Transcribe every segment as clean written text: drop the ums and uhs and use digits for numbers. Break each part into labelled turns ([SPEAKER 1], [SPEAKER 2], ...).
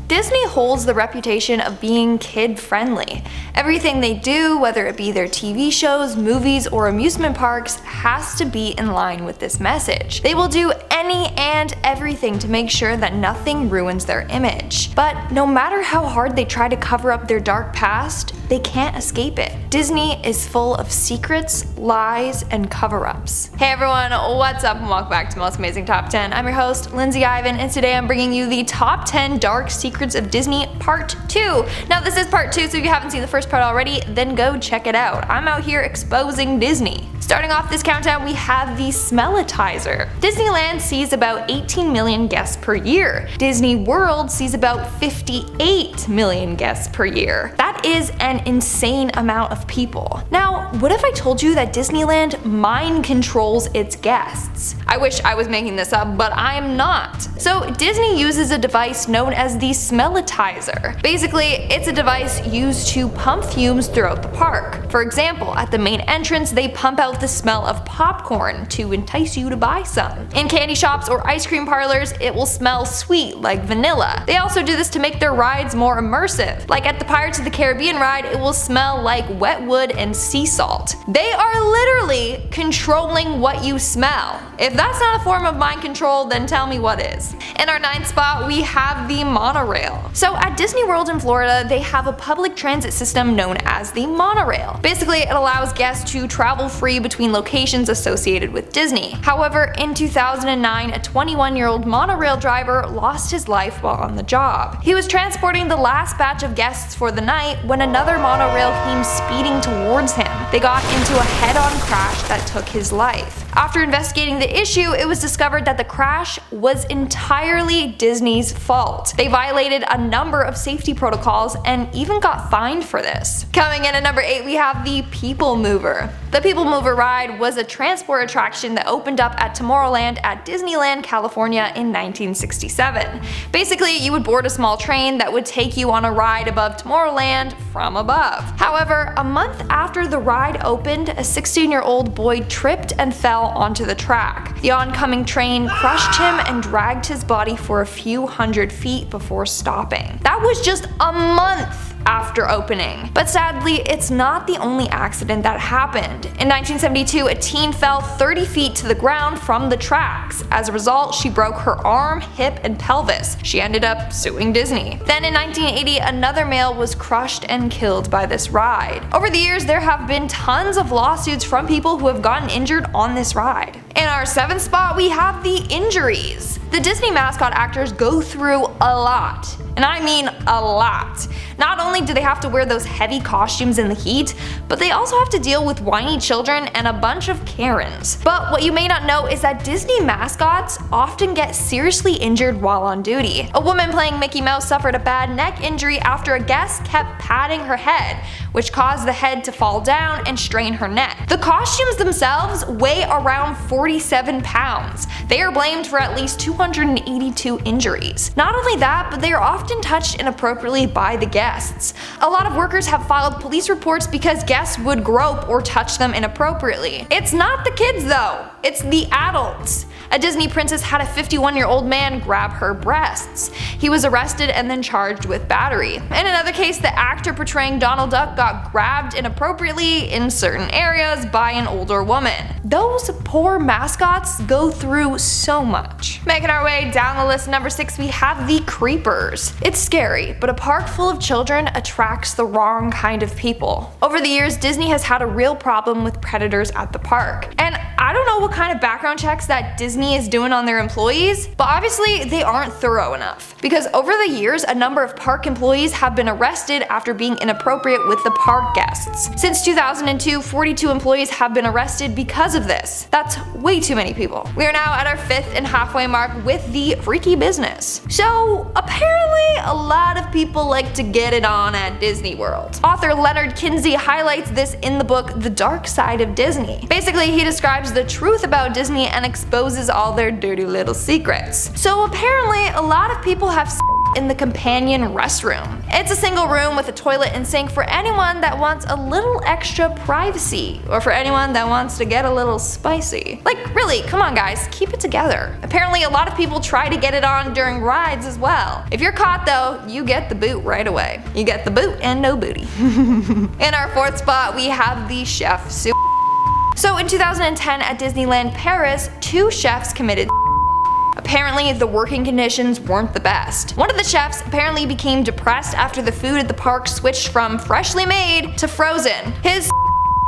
[SPEAKER 1] Disney holds the reputation of being kid-friendly. Everything they do, whether it be their TV shows, movies, or amusement parks, has to be in line with this message. They will do any and everything to make sure that nothing ruins their image. But no matter how hard they try to cover up their dark past, they can't escape it. Disney is full of secrets, lies, and cover-ups. Hey everyone, what's up and welcome back to Most Amazing Top 10. I'm your host, Lindsay Ivan, and today I'm bringing you the top 10 dark secrets of Disney Part 2. Now this is Part 2, so if you haven't seen the first part already, then go check it out. I'm out here exposing Disney. Starting off this countdown, we have the Smellitizer. Disneyland sees about 18 million guests per year. Disney World sees about 58 million guests per year. That is an insane amount of people. Now, what if I told you that Disneyland mind controls its guests? I wish I was making this up, but I'm not. So Disney uses a device known as the Smellitizer. Basically, it's a device used to pump fumes throughout the park. For example, at the main entrance, they pump out the smell of popcorn to entice you to buy some. In candy shops or ice cream parlors, it will smell sweet like vanilla. They also do this to make their rides more immersive. Like at the Pirates of the Caribbean ride, it will smell like wet wood and sea salt. They are literally controlling what you smell. If that's not a form of mind control, then tell me what is. In our 9th spot, we have the monorail. So at Disney World in Florida, they have a public transit system known as the monorail. Basically, it allows guests to travel free between locations associated with Disney. However, in 2009, a 21-year-old monorail driver lost his life while on the job. He was transporting the last batch of guests for the night when another monorail came speeding towards him. They got into a head-on crash that took his life. After investigating the issue, it was discovered that the crash was entirely Disney's fault. They violated a number of safety protocols and even got fined for this. Coming in at number 8, we have the People Mover. The People Mover ride was a transport attraction that opened up at Tomorrowland at Disneyland, California in 1967. Basically, you would board a small train that would take you on a ride above Tomorrowland from above. However, a month after the ride opened, a 16-year-old boy tripped and fell onto the track. The oncoming train crushed him and dragged his body for a few hundred feet before stopping. That was just a month after opening. But sadly, it's not the only accident that happened. In 1972, a teen fell 30 feet to the ground from the tracks. As a result, she broke her arm, hip, and pelvis. She ended up suing Disney. Then in 1980, another male was crushed and killed by this ride. Over the years, there have been tons of lawsuits from people who have gotten injured on this ride. In our 7th spot, we have the injuries. The Disney mascot actors go through a lot. And I mean a lot. Not only do they have to wear those heavy costumes in the heat, but they also have to deal with whiny children and a bunch of Karens. But what you may not know is that Disney mascots often get seriously injured while on duty. A woman playing Mickey Mouse suffered a bad neck injury after a guest kept patting her head, which caused the head to fall down and strain her neck. The costumes themselves weigh around 47 pounds. They are blamed for at least 282 injuries. Not only that, but they are often touched inappropriately by the guests. A lot of workers have filed police reports because guests would grope or touch them inappropriately. It's not the kids though, it's the adults. A Disney princess had a 51-year-old man grab her breasts. He was arrested and then charged with battery. In another case, the actor portraying Donald Duck got grabbed inappropriately in certain areas by an older woman. Those poor mascots go through so much. Making our way down the list, number 6, we have the Creepers. It's scary, but a park full of children attracts the wrong kind of people. Over the years, Disney has had a real problem with predators at the park. And I don't know what kind of background checks that Disney is doing on their employees, but obviously they aren't thorough enough. Because over the years, a number of park employees have been arrested after being inappropriate with the park guests. Since 2002, 42 employees have been arrested because of this. That's way too many people. We are now at our 5th and halfway mark with the freaky business. So apparently a lot of people like to get it on at Disney World. Author Leonard Kinsey highlights this in the book The Dark Side of Disney. Basically, he describes the truth about Disney and exposes all their dirty little secrets. So apparently a lot of people have in the companion restroom. It's a single room with a toilet and sink for anyone that wants a little extra privacy, or for anyone that wants to get a little spicy. Like really, come on guys, keep it together. Apparently a lot of people try to get it on during rides as well. If you're caught though, you get the boot right away. You get the boot and no booty. In our fourth spot, we have the chef suit. So in 2010 at Disneyland Paris, 2 chefs committed. Apparently, the working conditions weren't the best. One of the chefs apparently became depressed after the food at the park switched from freshly made to frozen. His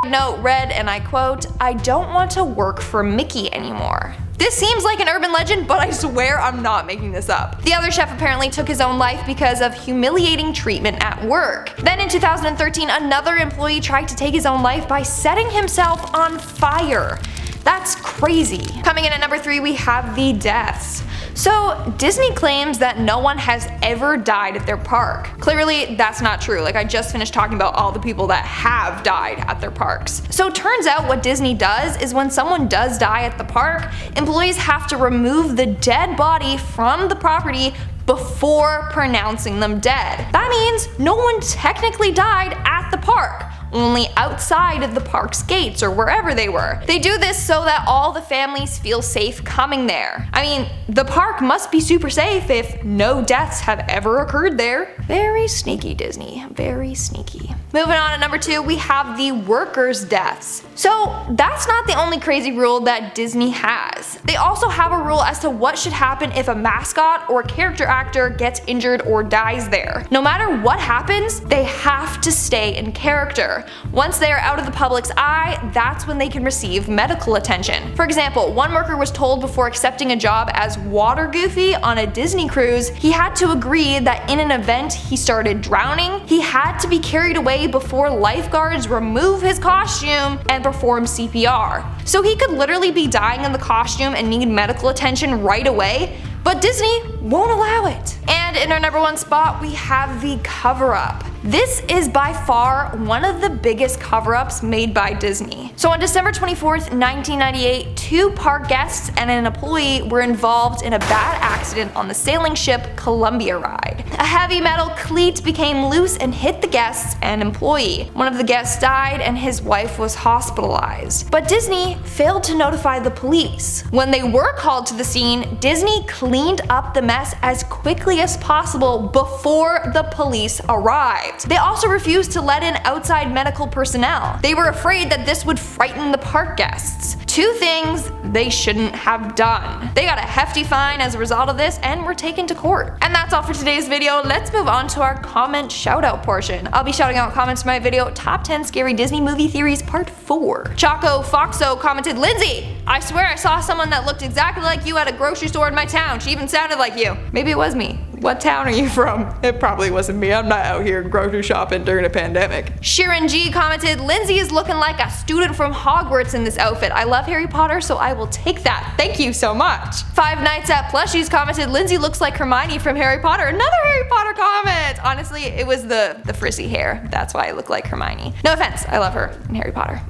[SPEAKER 1] note read, and I quote, "I don't want to work for Mickey anymore." This seems like an urban legend, but I swear I'm not making this up. The other chef apparently took his own life because of humiliating treatment at work. Then in 2013, another employee tried to take his own life by setting himself on fire. That's crazy. Coming in at number 3, we have the deaths. So Disney claims that no one has ever died at their park. Clearly that's not true. Like I just finished talking about all the people that have died at their parks. So it turns out what Disney does is when someone does die at the park, employees have to remove the dead body from the property before pronouncing them dead. That means no one technically died at the park, only outside of the park's gates or wherever they were. They do this so that all the families feel safe coming there. I mean, the park must be super safe if no deaths have ever occurred there. Very sneaky, Disney. Very sneaky. Moving on at number 2, we have the workers' deaths. So that's not the only crazy rule that Disney has. They also have a rule as to what should happen if a mascot or character actor gets injured or dies there. No matter what happens, they have to stay in character. Once they are out of the public's eye, that's when they can receive medical attention. For example, one worker was told before accepting a job as Water Goofy on a Disney cruise, he had to agree that in an event he started drowning, he had to be carried away before lifeguards remove his costume and perform CPR. So he could literally be dying in the costume and need medical attention right away, but Disney won't allow it. And in our number 1 spot, we have the cover-up. This is by far one of the biggest cover-ups made by Disney. So on December 24th, 1998, 2 park guests and an employee were involved in a bad accident on the sailing ship Columbia ride. A heavy metal cleat became loose and hit the guests and employee. One of the guests died and his wife was hospitalized. But Disney failed to notify the police. When they were called to the scene, Disney cleaned up the mess as quickly as possible before the police arrived. They also refused to let in outside medical personnel. They were afraid that this would frighten the park guests. 2 things they shouldn't have done. They got a hefty fine as a result of this and were taken to court. And that's all for today's video. Let's move on to our comment shoutout portion. I'll be shouting out comments from my video, Top 10 Scary Disney Movie Theories Part 4. Choco Foxo commented, "Lindsay, I swear I saw someone that looked exactly like you at a grocery store in my town. She even sounded like you." Maybe it was me. What town are you from? It probably wasn't me. I'm not out here grocery shopping during a pandemic. Sharon G commented, "Lindsay is looking like a student from Hogwarts in this outfit. I love Harry Potter, so I will take that. Thank you so much." 5 Nights at Plushies commented, "Lindsay looks like Hermione from Harry Potter." Another Harry Potter comment! Honestly, it was the frizzy hair. That's why I look like Hermione. No offense, I love her in Harry Potter.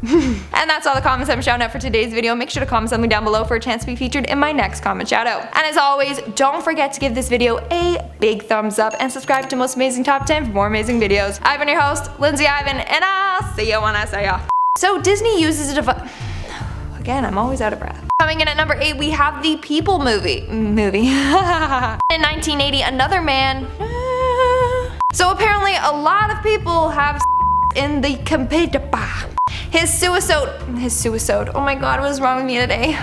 [SPEAKER 1] And that's all the comments I'm shouting out for today's video. Make sure to comment something down below for a chance to be featured in my next comment shoutout. And as always, don't forget to give this video a big thumbs up and subscribe to Most Amazing Top 10 for more amazing videos. I've been your host, Lindsay Ivan, and I'll see you when I say ya. So Disney uses a device. Again, I'm always out of breath. Coming in at number 8, we have the People movie. In 1980, another man. So apparently a lot of people have in the His suicide. Oh my god, what is wrong with me today?